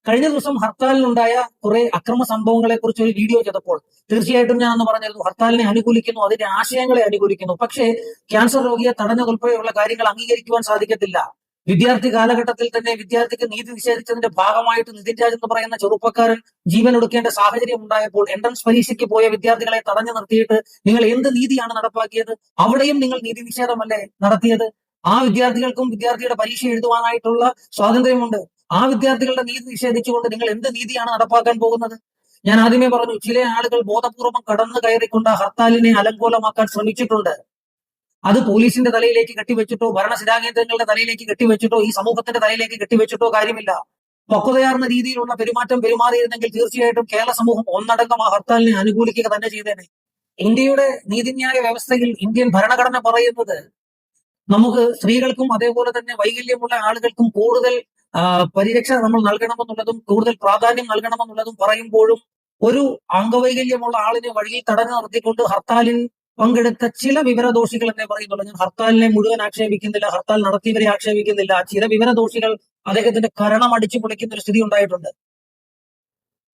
കഴിഞ്ഞ ദിവസം ഹർത്താലിനുണ്ടായ കുറെ അക്രമ സംഭവങ്ങളെ കുറിച്ച് ഒരു വീഡിയോ ചെയ്തപ്പോൾ തീർച്ചയായിട്ടും ഞാൻ അന്ന് പറഞ്ഞിരുന്നു ഹർത്താലിനെ അനുകൂലിക്കുന്നു, അതിന്റെ ആശയങ്ങളെ അനുകൂലിക്കുന്നു. പക്ഷേ ക്യാൻസർ രോഗിയെ തടഞ്ഞതുൾപ്പെടെയുള്ള കാര്യങ്ങൾ അംഗീകരിക്കുവാൻ സാധിക്കത്തില്ല. വിദ്യാർത്ഥി കാലഘട്ടത്തിൽ തന്നെ വിദ്യാർത്ഥിക്ക് നീതി നിഷേധിച്ചതിന്റെ ഭാഗമായിട്ട് നിതിൻ രാജ് എന്ന് പറയുന്ന ചെറുപ്പക്കാരൻ ജീവൻ ഒടുക്കേണ്ട സാഹചര്യം ഉണ്ടായപ്പോൾ എൻട്രൻസ് പരീക്ഷയ്ക്ക് പോയ വിദ്യാർത്ഥികളെ തടഞ്ഞു നിർത്തിയിട്ട് നിങ്ങൾ എന്ത് നീതിയാണ് നടപ്പാക്കിയത്? അവിടെയും നിങ്ങൾ നീതി നിഷേധമല്ലേ നടത്തിയത്? ആ വിദ്യാർത്ഥികൾക്കും വിദ്യാർത്ഥിയുടെ പരീക്ഷ എഴുതുവാനായിട്ടുള്ള സ്വാതന്ത്ര്യമുണ്ട്. ആ വിദ്യാർത്ഥികളുടെ നീതി നിഷേധിച്ചുകൊണ്ട് നിങ്ങൾ എന്ത് നീതിയാണ് നടപ്പാക്കാൻ പോകുന്നത്? ഞാൻ ആദ്യമേ പറഞ്ഞു, ചില ആളുകൾ ബോധപൂർവം കടന്നു കയറിക്കൊണ്ട് ഹർത്താലിനെ അലങ്കോലമാക്കാൻ ശ്രമിച്ചിട്ടുണ്ട്. അത് പോലീസിന്റെ തലയിലേക്ക് കെട്ടിവെച്ചിട്ടോ ഭരണസിരാകേന്ദ്രങ്ങളുടെ തലയിലേക്ക് കെട്ടിവെച്ചിട്ടോ ഈ സമൂഹത്തിന്റെ തലയിലേക്ക് കെട്ടിവെച്ചിട്ടോ കാര്യമില്ല. പക്വതയാർന്ന രീതിയിലുള്ള പെരുമാറ്റം പെരുമാറിയിരുന്നെങ്കിൽ തീർച്ചയായിട്ടും കേരള സമൂഹം ഒന്നടങ്കം ആ ഹർത്താലിനെ അനുകൂലിക്കുക തന്നെ ചെയ്തേനെ. ഇന്ത്യയുടെ നീതിന്യായ വ്യവസ്ഥയിൽ ഇന്ത്യൻ ഭരണഘടന പറയുന്നത് നമുക്ക് സ്ത്രീകൾക്കും അതേപോലെ തന്നെ വൈകല്യമുള്ള ആളുകൾക്കും കൂടുതൽ പരിരക്ഷ നമ്മൾ നൽകണമെന്നുള്ളതും കൂടുതൽ പ്രാധാന്യം നൽകണമെന്നുള്ളതും പറയുമ്പോഴും ഒരു അംഗവൈകല്യമുള്ള ആളിനെ വഴിയിൽ തടഞ്ഞു നിർത്തിക്കൊണ്ട് ഹർത്താലിൽ പങ്കെടുത്ത ചില വിവരദോഷികൾ എന്നേ പറയുന്നുള്ളൂ. ഞാൻ ഹർത്താലിനെ മുഴുവൻ ആക്ഷേപിക്കുന്നില്ല, ഹർത്താൽ നടത്തിയവരെ ആക്ഷേപിക്കുന്നില്ല. ചില വിവരദോഷികൾ അദ്ദേഹത്തിന്റെ കരണം അടിച്ചു പൊളിക്കുന്ന ഒരു സ്ഥിതി ഉണ്ടായിട്ടുണ്ട്.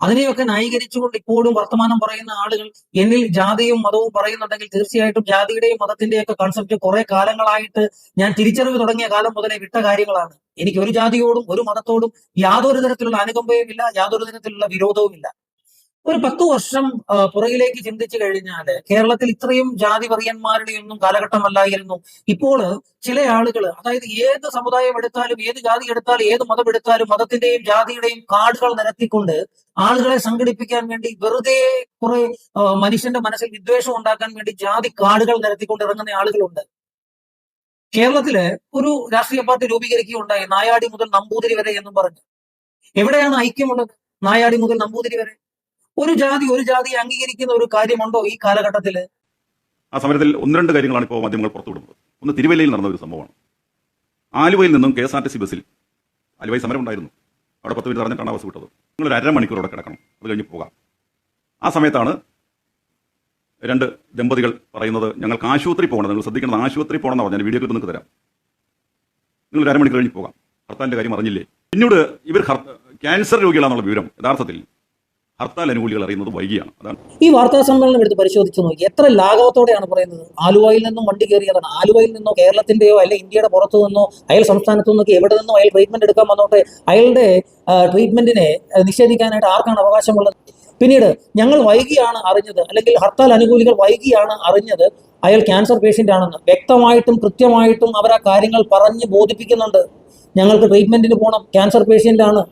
അതിനെയൊക്കെ ന്യായീകരിച്ചുകൊണ്ട് ഇപ്പോഴും വർത്തമാനം പറയുന്ന ആളുകൾ എന്നിൽ ജാതിയും മതവും പറയുന്നുണ്ടെങ്കിൽ തീർച്ചയായിട്ടും ജാതിയുടെയും മതത്തിന്റെയൊക്കെ കൺസെപ്റ്റ് കുറെ കാലങ്ങളായിട്ട് ഞാൻ തിരിച്ചറിവ് തുടങ്ങിയ കാലം മുതലേ വിട്ട കാര്യങ്ങളാണ്. എനിക്ക് ഒരു ജാതിയോടും ഒരു മതത്തോടും യാതൊരു തരത്തിലുള്ള അനുകമ്പയും ഇല്ല, യാതൊരു തരത്തിലുള്ള വിരോധവും ഇല്ല. ഒരു 10 വർഷം പുറകിലേക്ക് ചിന്തിച്ചു കഴിഞ്ഞാൽ കേരളത്തിൽ ഇത്രയും ജാതി പറയന്മാരുടെ ഒന്നും കാലഘട്ടമല്ലായിരുന്നു. ഇപ്പോൾ ചില ആളുകൾ, അതായത് ഏത് സമുദായം എടുത്താലും ഏത് ജാതി എടുത്താലും ഏത് മതം എടുത്താലും മതത്തിന്റെയും ജാതിയുടെയും കാർഡുകൾ നിരത്തിക്കൊണ്ട് ആളുകളെ സംഘടിപ്പിക്കാൻ വേണ്ടി വെറുതെ കുറെ മനുഷ്യന്റെ മനസ്സിൽ വിദ്വേഷം ഉണ്ടാക്കാൻ വേണ്ടി ജാതി കാർഡുകൾ നിരത്തിക്കൊണ്ട് ഇറങ്ങുന്ന ആളുകളുണ്ട്. കേരളത്തില് ഒരു രാഷ്ട്രീയ പാർട്ടി രൂപീകരിക്കുകയുണ്ടായി, നായാടി മുതൽ നമ്പൂതിരി വരെ എന്നും പറഞ്ഞു. എവിടെയാണ് ഐക്യമുള്ളത്? നായാടി മുതൽ നമ്പൂതിരി വരെ ഒരു ജാതി അംഗീകരിക്കുന്ന ഒരു കാര്യമുണ്ടോ ഈ കാലഘട്ടത്തില്? ആ സമരത്തിൽ ഒന്ന് രണ്ട് കാര്യങ്ങളാണ് ഇപ്പോൾ മാധ്യമങ്ങൾ പുറത്തുവിടുന്നത്. ഒന്ന് തിരുവല്ലയിൽ നടന്ന ഒരു സംഭവമാണ്. ആലുവയിൽ നിന്നും KSRTC ബസ്സിൽ, ആലുവയിൽ സമരം ഉണ്ടായിരുന്നു, അവിടെ 10 മിനിറ്റ് പറഞ്ഞിട്ടാണ് ബസ് വിട്ടത്. നിങ്ങൾ ഒരു 1/2 മണിക്കൂർ അവിടെ കിടക്കണം, അത് കഴിഞ്ഞ് പോകാം. ആ സമയത്താണ് 2 ദമ്പതികൾ പറയുന്നത്, ഞങ്ങൾക്ക് ആശുപത്രി പോകണം, നിങ്ങൾ ശ്രദ്ധിക്കണം, ആശുപത്രി പോകണം എന്ന് പറഞ്ഞാൽ വീഡിയോ ക്ലിപ്പ് നിങ്ങൾക്ക് തരാം, നിങ്ങൾ 1/2 മണിക്കൂർ കഴിഞ്ഞ് പോകാം, ഹർത്താലിന്റെ കാര്യം അറിഞ്ഞില്ലേ? പിന്നീട് ഇവർ ക്യാൻസർ രോഗികളാണെന്നുള്ള വിവരം യഥാർത്ഥത്തിൽ ഹർത്താൽ അനുകൂലികൾ അറിയുന്നത് വൈകിയാണ്. അതാണ് ഈ വാർത്താ സമ്മേളനം എടുത്ത് പരിശോധിച്ചു നോക്കി എത്ര ലാഘവത്തോടെയാണ് പറയുന്നത്. ആലുവയിൽ നിന്നും വണ്ടി കയറിയതാണ്. ആലുവയിൽ നിന്നോ കേരളത്തിന്റെയോ അല്ലെ ഇന്ത്യയുടെ പുറത്തു നിന്നോ അയൽ സംസ്ഥാനത്തു നിന്നൊക്കെ എവിടെ നിന്നോ അയാൾ ട്രീറ്റ്മെന്റ് എടുക്കാൻ വന്നോട്ടെ, അയാളുടെ ട്രീറ്റ്മെന്റിനെ നിഷേധിക്കാനായിട്ട് ആർക്കാണ് അവകാശമുള്ളത്? പിന്നീട് ഞങ്ങൾ വൈകിയാണ് അറിഞ്ഞത്, അല്ലെങ്കിൽ ഹർത്താൽ അനുകൂലികൾ വൈകിയാണ് അറിഞ്ഞത് അയാൾ ക്യാൻസർ പേഷ്യന്റ് ആണെന്ന്. വ്യക്തമായിട്ടും കൃത്യമായിട്ടും അവർ ആ കാര്യങ്ങൾ പറഞ്ഞ് ബോധിപ്പിക്കുന്നുണ്ട്. ഞങ്ങൾക്ക് ട്രീറ്റ്മെന്റിന് പോകണം, ക്യാൻസർ പേഷ്യന്റ് ആണ്,